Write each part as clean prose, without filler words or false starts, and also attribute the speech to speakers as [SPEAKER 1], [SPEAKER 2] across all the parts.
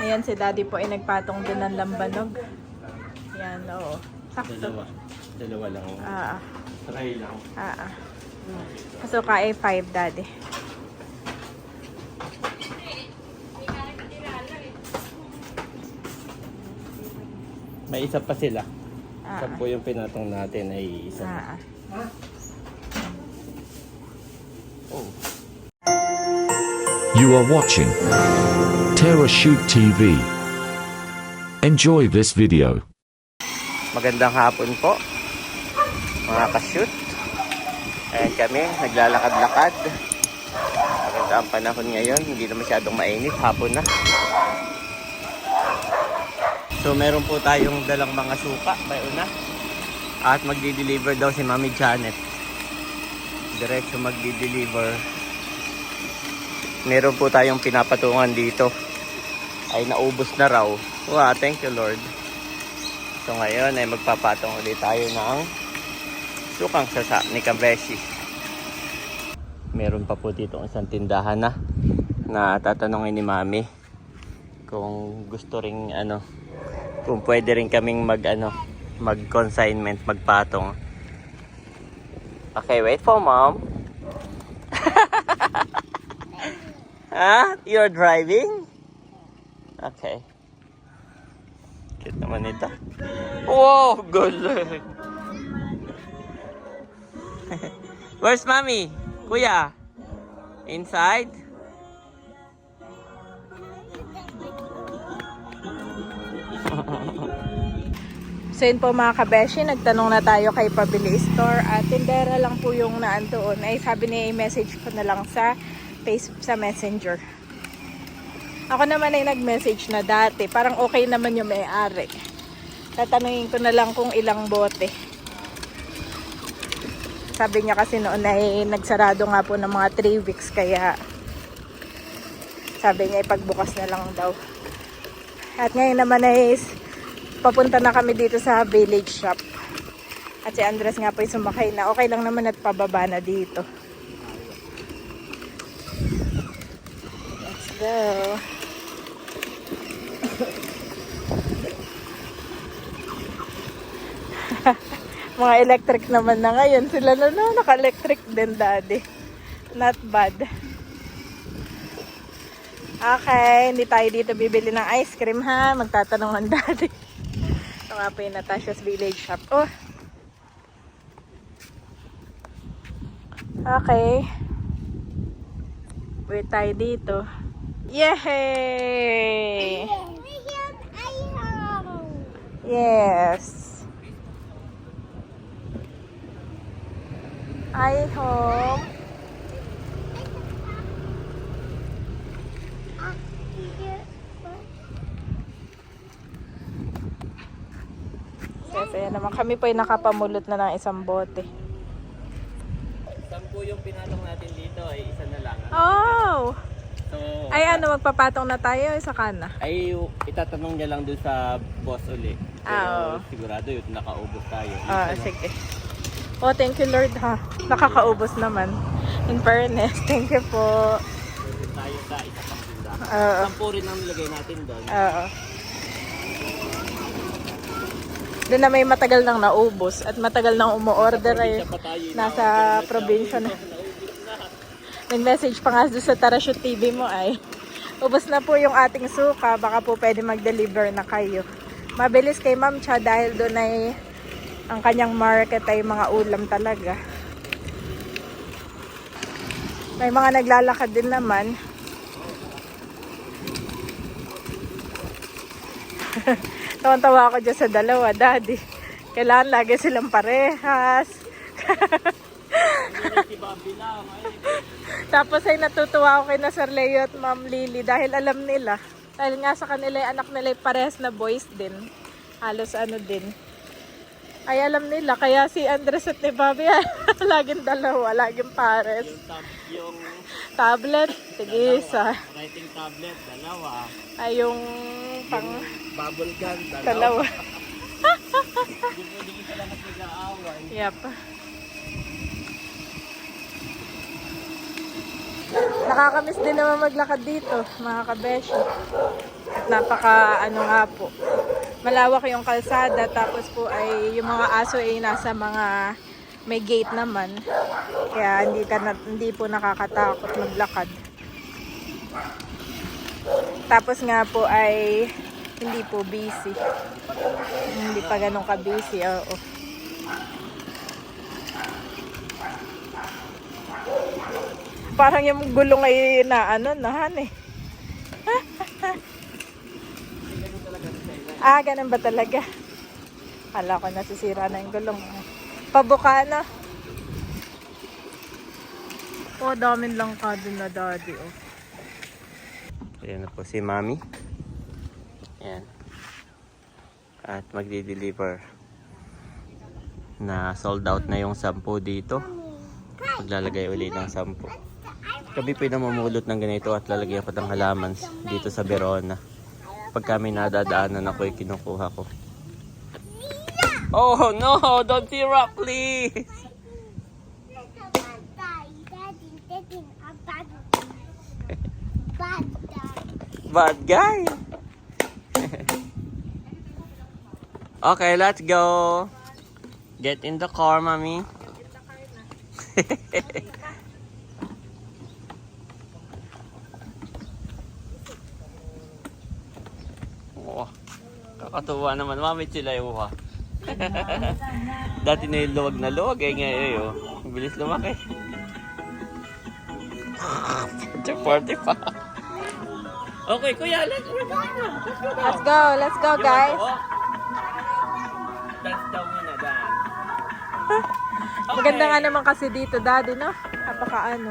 [SPEAKER 1] Ayan, si Daddy po ay nagpatong din ng lambanog. Yan, oo. Sakto.
[SPEAKER 2] Dalawa lang. Try lang.
[SPEAKER 1] Kasuka ay 5, Daddy.
[SPEAKER 2] May isa pa sila. Isa po yung pinatong natin ay isa. Oh.
[SPEAKER 3] You are watching Terra Shoot TV. Enjoy this video.
[SPEAKER 2] Magandang hapon po, mga ka-shoot. Ayan kami, naglalakad-lakad. Maganda ang panahon ngayon, hindi na masyadong mainit, hapon na. So meron po tayong dalang mga suka, bayuna. At magdi-deliver daw si Mami Janet. Diretso magdi-deliver. Meron po tayong pinapatungan dito. Ay naubos na raw. Wow, thank you Lord. So ngayon ay magpapatong ulit tayo ng sukang sasa ni Kabeshi. Meron pa po dito isang tindahan na tatanungin ni Mami kung gusto ring kung pwede rin kaming mag-consignment, magpatong. Okay, wait for Mom. You're driving? Okay. Cute naman ito. Wow, galing. Where's Mommy? Kuya? Inside?
[SPEAKER 1] So yun po mga kabeshi, nagtanong na tayo kay Pabili Store at tindera lang po yung naandoon. Ay sabi niya i-message ko na lang sa Facebook, sa Messenger. Ako naman ay nag-message na dati. Parang okay naman yung may-ari. Tatanungin ko na lang kung ilang bote. Sabi niya kasi noon ay nagsarado nga po ng mga 3 weeks kaya sabi niya ipagbukas na lang daw. At ngayon naman ay papunta na kami dito sa village shop. At si Andres nga po ay sumakay na. Okay lang naman at pababa na dito. Let's go. Mga electric naman na ngayon. Sila na naka-electric din, Daddy. Not bad. Okay, hindi tayo dito bibili ng ice cream ha. Magtatanong ng Daddy. Ito nga po yung Natasha's Village Shop. Oh. Okay. Wait tayo dito. Yay! Yes. I hope. Kaya naman kami po ay nakapamulot na ng isang bote.
[SPEAKER 2] 10 yung pinatong natin dito ay isa na lang.
[SPEAKER 1] Oh!
[SPEAKER 2] So,
[SPEAKER 1] ay magpapatong na tayo sa kana.
[SPEAKER 2] Ay itatanong niya lang doon sa boss uli. Pero sigurado yun nakaubos tayo.
[SPEAKER 1] Sige. Oh, thank you Lord ha. Nakakaubos naman. In fairness, thank you po.
[SPEAKER 2] Tayo sa isa pang tindahan. 10 rin ang nilagay natin doon.
[SPEAKER 1] Doon na may matagal nang naubos at matagal nang umu-order ay nasa probinsya na. Nag-message pa nga doon sa Terra Shoot TV mo ay ubos na po yung ating suka, baka po pwede mag-deliver na kayo. Mabilis kay Ma'am Cha dahil doon ay ang kanyang market ay mga ulam talaga. May mga naglalakad din naman. Tawan-tawa ako dyan sa dalawa, Daddy. Kailangan lagi silang parehas. Tapos ay natutuwa ako kay na Sir Leo at Ma'am Lily dahil alam nila. Dahil nga sa kanila anak nila ay parehas na boys din. Halos din. Ay alam nila, kaya si Andres at ni Bobby laging dalawa, laging pares.
[SPEAKER 2] Yung
[SPEAKER 1] tablet, tigisa.
[SPEAKER 2] Writing tablet, dalawa.
[SPEAKER 1] Ay yung pang
[SPEAKER 2] bubble gun,
[SPEAKER 1] dalawa.
[SPEAKER 2] Hindi ko sila nag-aaway.
[SPEAKER 1] Yep. Nakakamiss din naman maglakad dito, mga kabeshi. At napaka ano nga po, malawak yung kalsada, tapos po ay yung mga aso ay nasa mga may gate naman. Kaya hindi po nakakatakot maglakad. Tapos nga po ay hindi po busy. Hindi pa ganun ka-busy, oo. Parang yung gulong ay nahan eh. Ganun ba talaga? Kala ko nasisira na yung gulong. Pabuka na. Daming lang ka dun na daddy, oh.
[SPEAKER 2] Ayan na po si Mami. Ayan. At magdi-deliver. Na sold out na yung 10 dito. Maglalagay uli ng 10. Kami po namumulot ng ganito at lalagyan ko ng halaman dito sa Verona. Pag kami nadadaanan ako, kinukuha ko. Oh no! Don't syrup, please! Bad guy! Okay, let's go! Get in the car, Mommy. Oh, kakatuwa naman. Mamit sila yung Dati na yung luwag na luwag. Ngayon, oh. Ang bilis lumaki. 40 pa. Okay, kuya. Let's go.
[SPEAKER 1] Let's go guys.
[SPEAKER 2] Dance daw muna, dance.
[SPEAKER 1] Maganda nga naman kasi dito, daddy, no? Napakaano.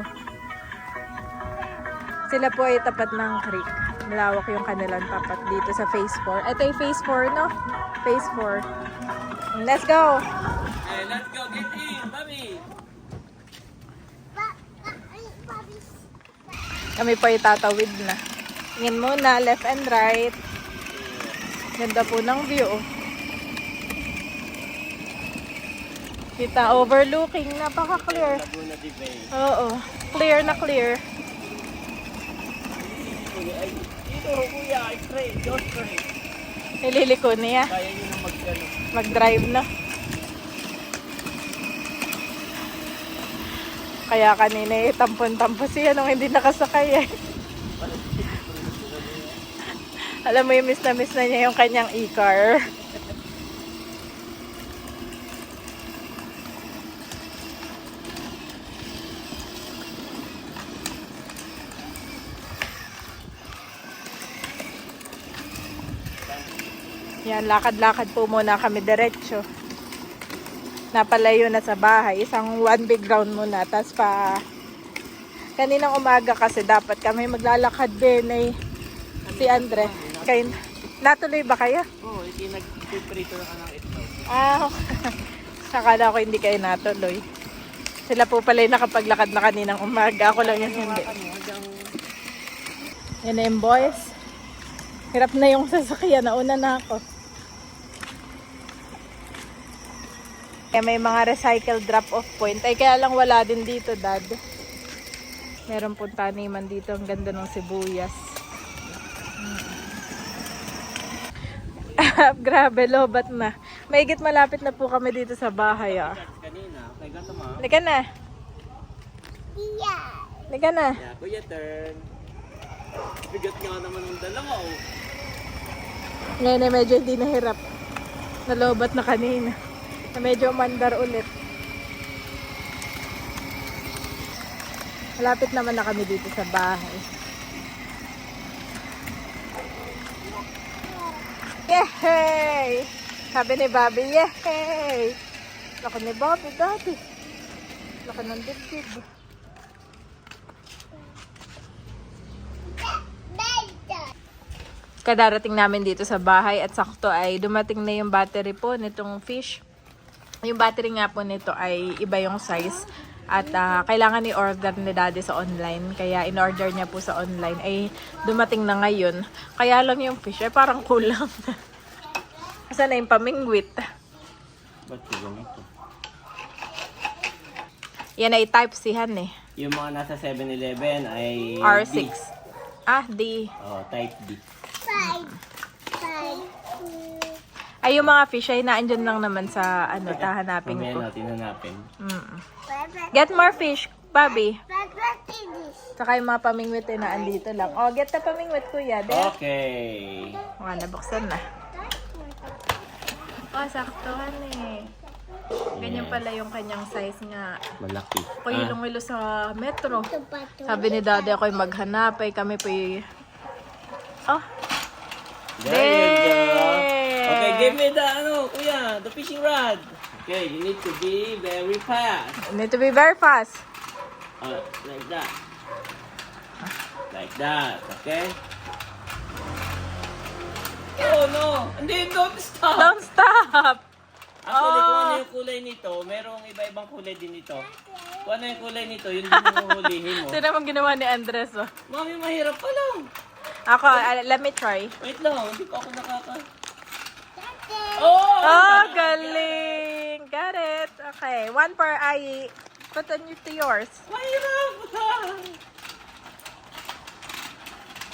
[SPEAKER 1] Sila po ay tapat ng creek. Malawak yung kanilang tapat dito sa phase 4. Ito yung phase 4, no? Phase 4. Let's go!
[SPEAKER 2] Hey, let's go. Get in, Bobby.
[SPEAKER 1] Kami po ay tatawid na. Tingin muna, left and right. Ganda po ng view, oh. Kita overlooking, napaka-clear.
[SPEAKER 2] Laguna de Bay.
[SPEAKER 1] Oo, clear na clear.
[SPEAKER 2] Ay, dito, kuya. Straight. Go straight.
[SPEAKER 1] Nililiko niya.
[SPEAKER 2] Kaya nyo na
[SPEAKER 1] Mag-drive na. Kaya kanina tampon-tampo siya nung hindi nakasakay eh. Alam mo yung miss na niya yung kanyang e-car. Yan, lakad-lakad po muna kami diretso. Napalayo na sa bahay. Isang one big round muna. Tapos pa, kaninang umaga kasi dapat kami maglalakad din eh. Si Andre. Natuloy ba kayo?
[SPEAKER 2] Oo, hindi nag-prito na ka ng ito.
[SPEAKER 1] Akala ko hindi kayo natuloy. Sila po pala yung nakapaglakad na kaninang umaga. Ako lang yung hindi. Yan na yung boys. Hirap na yung sasakyan. Nauna na ako. May mga recycle drop-off point. Ay, kaya lang wala din dito, Dad. Meron pong taniman dito. Ang ganda ng sibuyas. Grabe, lobat na. Maigit malapit na po kami dito sa bahay, ah.
[SPEAKER 2] Kanina, okay, gato ma.
[SPEAKER 1] Liga na. Liga na.
[SPEAKER 2] Yeah, kuya, turn. Bigat nga naman ng dalawa, oh.
[SPEAKER 1] Ngayon ay medyo hindi nahirap. Nalobat na kanina. Na medyo mandar ulit. Malapit naman na kami dito sa bahay. Yehey! Sabi ni Bobby, yehey! Laki ni Bobby dati. Laki ng dibdib. Kadarating namin dito sa bahay at sakto ay dumating na yung battery po nitong fish. Yung battery nga po nito ay iba yung size at kailangan i-order ni Daddy sa online. Kaya in-order niya po sa online ay dumating na ngayon. Kaya lang yung fish ay parang kulang. Kasi na yung pamingwit.
[SPEAKER 2] Ba't kulang ito?
[SPEAKER 1] Yan ay type C han eh.
[SPEAKER 2] Yung mga nasa 7-Eleven ay
[SPEAKER 1] R6.
[SPEAKER 2] D.
[SPEAKER 1] D.
[SPEAKER 2] Oh, type D.
[SPEAKER 1] Ay, yung mga fish ay naandyan lang naman sa ano, tahanapin ko.
[SPEAKER 2] Mamaya natin hanapin.
[SPEAKER 1] Get more fish, Bobby. Saka yung mga pamingwit ay naandito lang. Oh, get the pamingwit, kuya. There.
[SPEAKER 2] Okay.
[SPEAKER 1] Nabuksan na. Oh, saktuhan eh. Ganyan pala yung kanyang size nga.
[SPEAKER 2] Malaki.
[SPEAKER 1] Pahilong-hilo sa metro. Sabi ni Daddy ako'y maghanap. Ay kami po'y... Oh.
[SPEAKER 2] There you go. Okay, give me the, kuya, the fishing rod. Okay, you need to be very fast.
[SPEAKER 1] You need to be very fast.
[SPEAKER 2] Like that. Like that, okay? Oh no! Hindi, don't stop!
[SPEAKER 1] Don't stop!
[SPEAKER 2] Actually, kung ano yung kulay nito, merong iba-ibang kulay din nito. Kung ano yung kulay nito, yun din yung huhulihin mo.
[SPEAKER 1] Ito naman ginawa ni Andres. Oh.
[SPEAKER 2] Mami, mahirap pa lang.
[SPEAKER 1] Ako, let me try.
[SPEAKER 2] Wait lang, hindi pa ako Oh!
[SPEAKER 1] Oh, galing! Got it. Okay, one for I. Put on to yours.
[SPEAKER 2] Mahirap!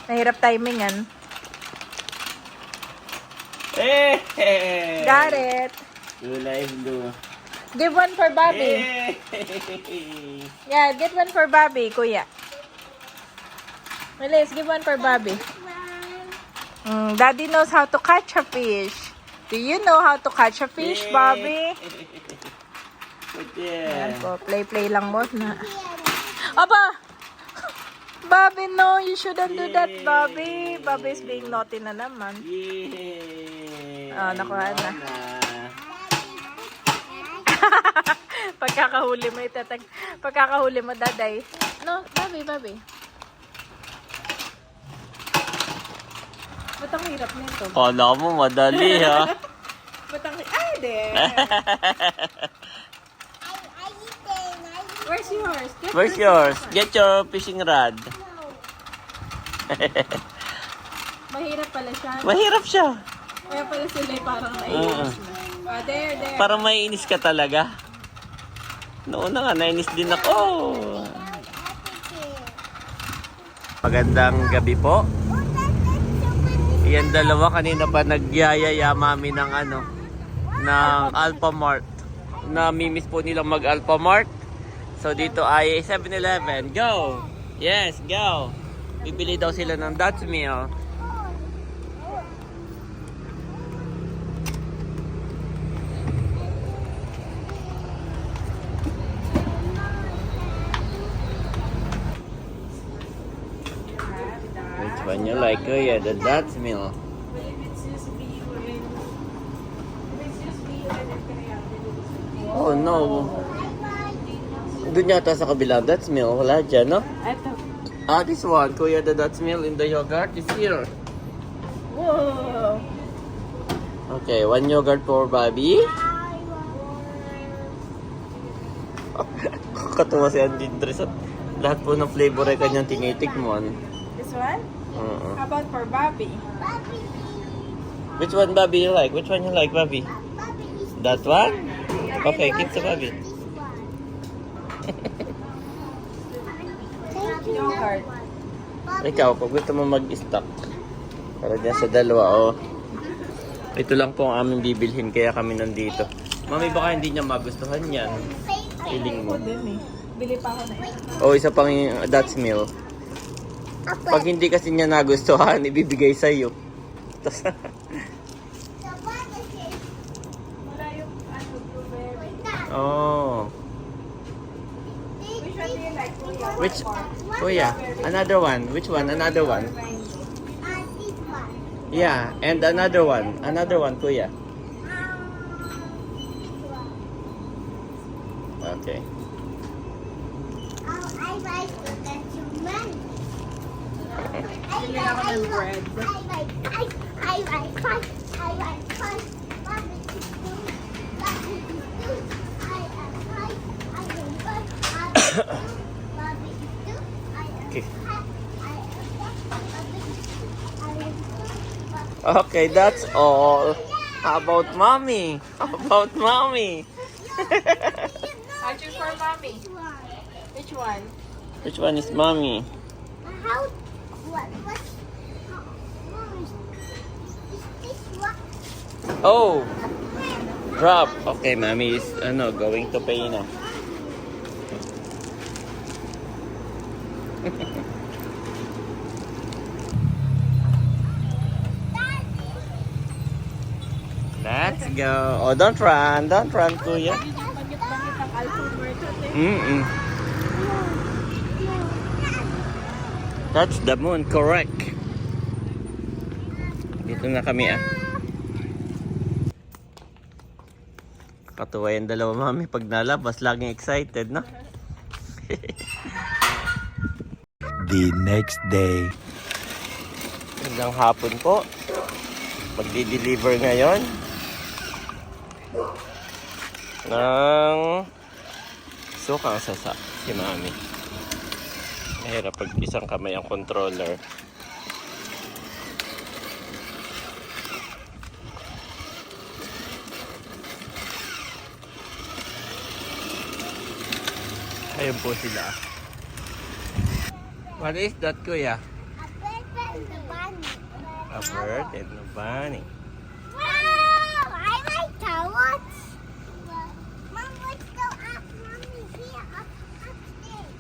[SPEAKER 1] Mahirap timingan.
[SPEAKER 2] Eh!
[SPEAKER 1] Got it.
[SPEAKER 2] Kulay blue.
[SPEAKER 1] Give one for Bobby.
[SPEAKER 2] Eh!
[SPEAKER 1] Yeah, get one for Bobby, kuya. Liz, give one for Bobby. Daddy knows how to catch a fish. Do you know how to catch a fish, Bobby? Ayan po, play lang mo na. Aba! Bobby, no, you shouldn't do that, Bobby. Bobby is being naughty na naman.
[SPEAKER 2] Yay!
[SPEAKER 1] Oh, nakuha na. Pagkakahuli mo, pagkakahuli mo, daday. No, Bobby. Ba't ang hirap nito?
[SPEAKER 2] Kala mo madali ha?
[SPEAKER 1] Ba't ang... Ay, there! Where's yours?
[SPEAKER 2] Where's yours? Get your fishing rod.
[SPEAKER 1] Mahirap pala siya.
[SPEAKER 2] Mahirap siya.
[SPEAKER 1] Kaya pala sila parang naiinis na. There.
[SPEAKER 2] Parang maiinis ka talaga. Noon na nga, nainis din ako. Magandang gabi po. Yan dalawa kanina pa nagyayaya mami ng ng Alphamart. Namimiss po nilang mag Alphamart. So dito ay 7-Eleven. Go! Yes, go! Bibili daw sila ng Dutch meal. Which one you like? Oh yeah, the Dutch meal. Oh no. Doon yata sa kabila, Dutch meal. Wala dyan, no?
[SPEAKER 1] Ito.
[SPEAKER 2] This one, Kuya, the Dutch meal in the yogurt is here.
[SPEAKER 1] Whoa!
[SPEAKER 2] Okay, one yogurt for Bobby. Katuwa si Andres. Lahat po ng flavor ay kanyang tinitikman.
[SPEAKER 1] This one? How about for Bobby?
[SPEAKER 2] Which one, Bobby, you like? Which one you like, Bobby? That one? Okay, keep the Bobby.
[SPEAKER 1] Yogurt.
[SPEAKER 2] Ikaw, pag gusto mo mag-stock, para dyan sa dalawa, oh. Ito lang po ang aming bibilhin, kaya kami nandito. Mami, baka hindi niya magustuhan yan. Feeling mo.
[SPEAKER 1] Ako din eh. Bili pa ako na ito.
[SPEAKER 2] O, isa pang Dutch meal. Pag hindi kasi niya nagustuhan, ibibigay sa'yo. Tapos,
[SPEAKER 1] Wala yung blueberry.
[SPEAKER 2] oh.
[SPEAKER 1] Which one do you like, Kuya?
[SPEAKER 2] Which, Kuya, another one. Which one? Another one. Yeah, and another one. Another one, Kuya. Okay.
[SPEAKER 1] Bili ako ng bread.
[SPEAKER 2] Okay. Okay, that's all. How about mommy? How about mommy?
[SPEAKER 1] I choose for Mommy. Which one?
[SPEAKER 2] Which one is mommy? Oh! Drop. Okay, mommy is going to pay na. Let's go. Oh, don't run, kuya.
[SPEAKER 1] Bangit-bangit ang Alphabet eh.
[SPEAKER 2] Mm-mm. That's the moon, correct. Dito na kami Katuwa yung dalawa mami pag nalabas, laging excited, no?
[SPEAKER 4] The next day.
[SPEAKER 2] Hanggang hapon po. Magdi-deliver ngayon ng sukang sasa si mami. Mahirap pag isang kamay ang controller. Ayun po sila. What is that, kuya? A bird and a bunny.
[SPEAKER 5] Wow! I like carrots. Mom, let's go up. Mommy, here, upstairs.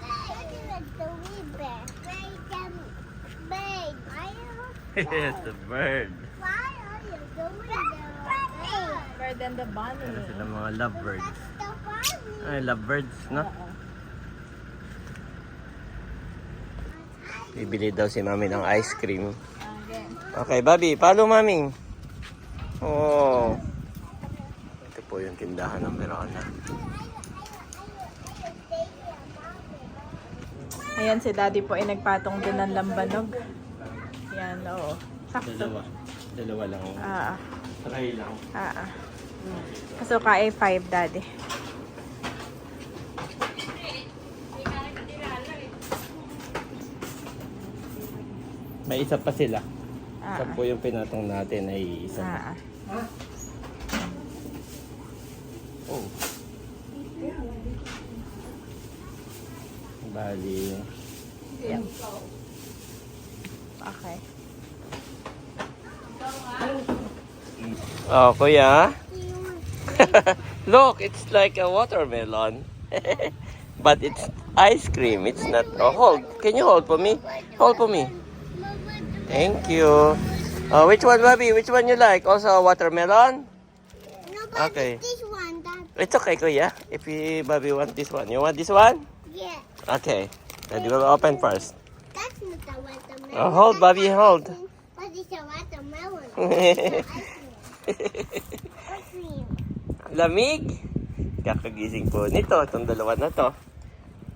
[SPEAKER 5] Look at the wee bear. Where's the bird?
[SPEAKER 2] It's a bird.
[SPEAKER 5] Why are you doing that?
[SPEAKER 1] Bird and the bunny.
[SPEAKER 2] Ano sila mga lovebirds?
[SPEAKER 5] The bunny.
[SPEAKER 2] Ay, lovebirds, no? Bibili daw si mami ng ice cream. Okay, Bobby, follow mami. Oh. Ito po yung tindahan ng Verona.
[SPEAKER 1] Ayan, si daddy po ay nagpatong din ng lambanog. Yan, oo. Sakto.
[SPEAKER 2] Dalawa lang. Try lang.
[SPEAKER 1] So, kaya 5, daddy.
[SPEAKER 2] May isa pa sila. Isa po yung pinatong natin ay isa. Oh. Bali.
[SPEAKER 1] Yeah. Okay.
[SPEAKER 2] Oh, kuya. Look, it's like a watermelon. But it's ice cream. It's not. Oh, hold. Can you hold for me? Hold for me. Thank you. Which one, Bobby? Which one you like? Also a watermelon?
[SPEAKER 5] No, but
[SPEAKER 2] Okay.
[SPEAKER 5] this one, Dad.
[SPEAKER 2] It's okay, kuya. If Bobby want this one. You want this one?
[SPEAKER 5] Yeah.
[SPEAKER 2] Okay. Daddy will open first.
[SPEAKER 5] That's not a watermelon.
[SPEAKER 2] Oh, hold, Bobby, hold.
[SPEAKER 5] What is a watermelon? Ice cream.
[SPEAKER 2] Lamig. Kakagising po nito. Itong dalawa na to.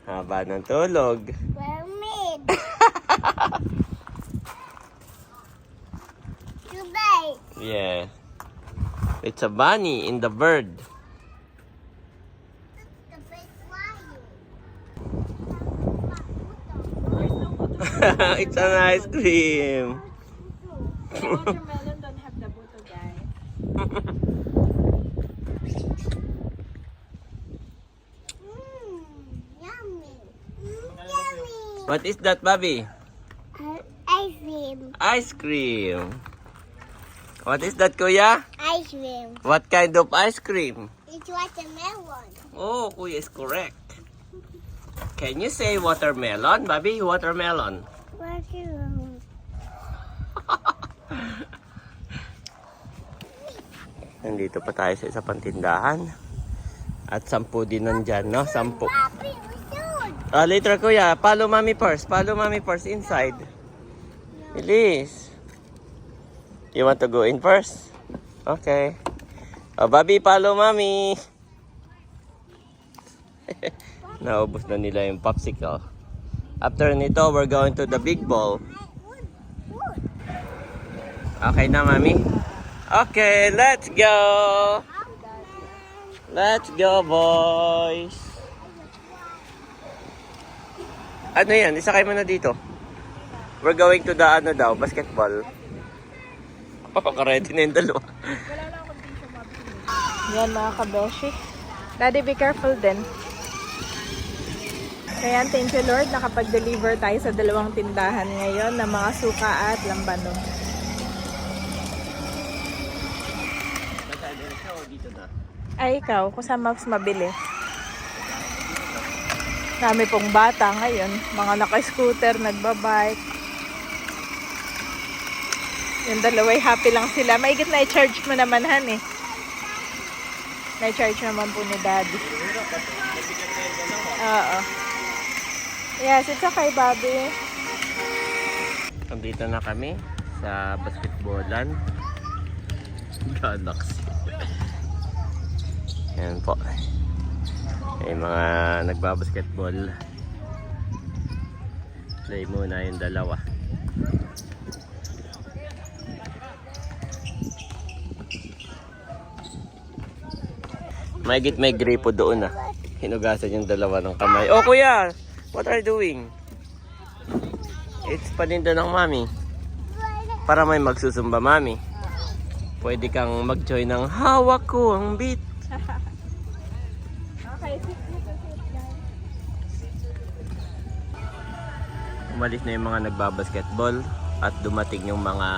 [SPEAKER 2] Haba ng tulog.
[SPEAKER 5] Mermaid. Today.
[SPEAKER 2] Yeah. It's a bunny in the bird.
[SPEAKER 5] The big flying.
[SPEAKER 2] It's an ice cream.
[SPEAKER 1] The watermelon don't have the buto, guys.
[SPEAKER 5] Yummy. Yummy.
[SPEAKER 2] What is that, Bobby?
[SPEAKER 5] Ice cream.
[SPEAKER 2] Ice cream. What is that, kuya?
[SPEAKER 5] Ice cream.
[SPEAKER 2] What kind of ice cream?
[SPEAKER 5] It's watermelon.
[SPEAKER 2] Oh, kuya is correct. Can you say watermelon, Bobby? Watermelon.
[SPEAKER 5] Watermelon.
[SPEAKER 2] Nandito pa tayo sa isa pang tindahan. At 10 din nandyan, no? 10.
[SPEAKER 5] Papi, we should.
[SPEAKER 2] Later, kuya. Follow mommy first. Follow mommy first inside. Bilis. You want to go in first? Okay. Oh, Bobby, follow mommy. Naubos na nila yung popsicle. After nito, we're going to the big bowl. Okay na, mami? Okay, let's go! Let's go, boys! Ano yan? Isakay mo na dito. We're going to the basketball. Ready na yung dalawa.
[SPEAKER 1] Yan, mga kabeshi. Daddy, be careful din. Kaya thank you, Lord, nakapag-deliver tayo sa 2 tindahan ngayon ng mga suka at lambanog.
[SPEAKER 2] dito na.
[SPEAKER 1] Ay, ikaw, kung saan mas mabili. Dami pong bata ngayon. Mga naka-scooter, nagbabike. Yung dalaway happy lang sila. Maigit na i-charge mo naman, Han eh. Na-charge naman po ni Daddy. Oo. Yes, it's okay, Bobby.
[SPEAKER 2] Nandito na kami sa basketballan. Galaxy. Ayan po. May mga nagbabasketball. Play muna yung dalawa. May gripo doon ah. Hinugasan yung dalawa ng kamay. Oh kuya! What are you doing? It's paninda ng mami. Para may magsusumba mami. Pwede kang mag-join ng hawak ko ang beat.
[SPEAKER 1] Okay,
[SPEAKER 2] Umalis na yung mga nagbabasketball at dumating yung mga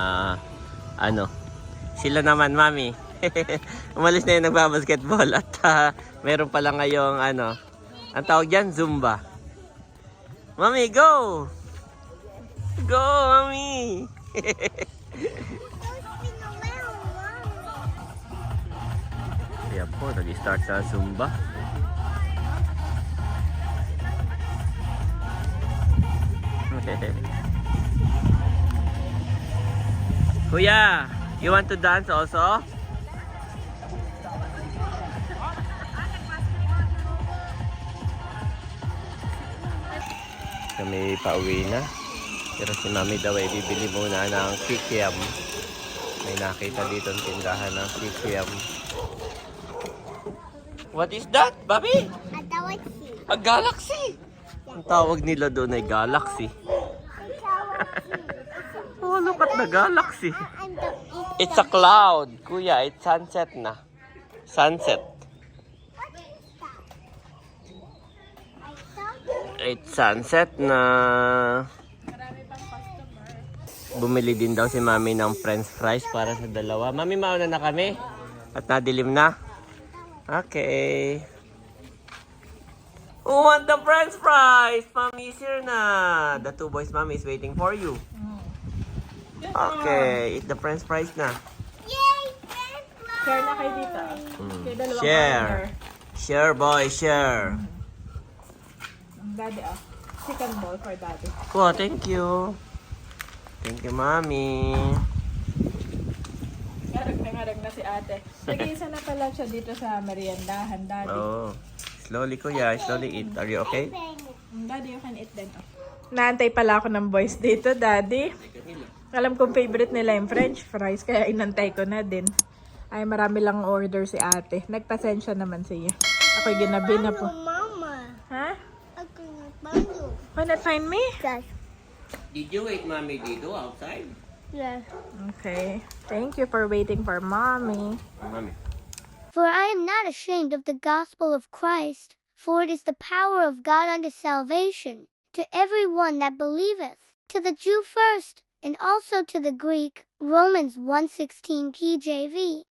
[SPEAKER 2] sila naman mami. Umalis na yung nagbabasketball at meron pala ngayong ang tawag dyan, Zumba. Mami, go! Go, mami! Kaya po, nag-start sa Zumba. Kuya, you want to dance also? Kami pauwi na. Pero si mami daw ay bibili muna ng kikiam. May nakita dito ang tindahan ng kikiam. What is that, Bobby? A galaxy! Ang tawag nila doon ay galaxy. Oh, look at the galaxy. It's a cloud. Kuya, it's sunset na. Sunset. It's sunset na. Bumili din daw si mami ng french fries para sa dalawa. Mami, mauna na kami. At nadilim na. Okay. Who want the french fries? Mommy is here na. The two boys, mommy is waiting for you. Okay, eat the french fries na.
[SPEAKER 1] share na kayo dito. Kayo dalawang
[SPEAKER 2] Share.
[SPEAKER 1] partner.
[SPEAKER 2] Share, boy, share.
[SPEAKER 1] Daddy, chicken ball for Daddy.
[SPEAKER 2] Wow, thank you. Thank you, mommy.
[SPEAKER 1] Ngarag na si ate. Nag-iisa na pala siya dito sa meriendahan, Daddy.
[SPEAKER 2] Oh, slowly, kuya. Slowly eat. Are you okay?
[SPEAKER 1] Daddy, you can eat then. Naantay pala ako ng boys dito, Daddy. Alam kong favorite nila yung french fries, kaya inantay ko na din. Ay, marami lang order si ate. Nagpasensya naman siya. Ako'y ginabi na po.
[SPEAKER 5] Mama,
[SPEAKER 1] Ha?
[SPEAKER 5] I cannot find you.
[SPEAKER 1] Cannot find me?
[SPEAKER 5] Yes.
[SPEAKER 2] Did you wait, mommy, dito outside?
[SPEAKER 5] Yes.
[SPEAKER 1] Okay. Thank you for waiting for mommy.
[SPEAKER 2] Mommy.
[SPEAKER 5] For I am not ashamed of the gospel of Christ, for it is the power of God unto salvation, to every one that believeth, to the Jew first, and also to the Greek. Romans 1:16 KJV.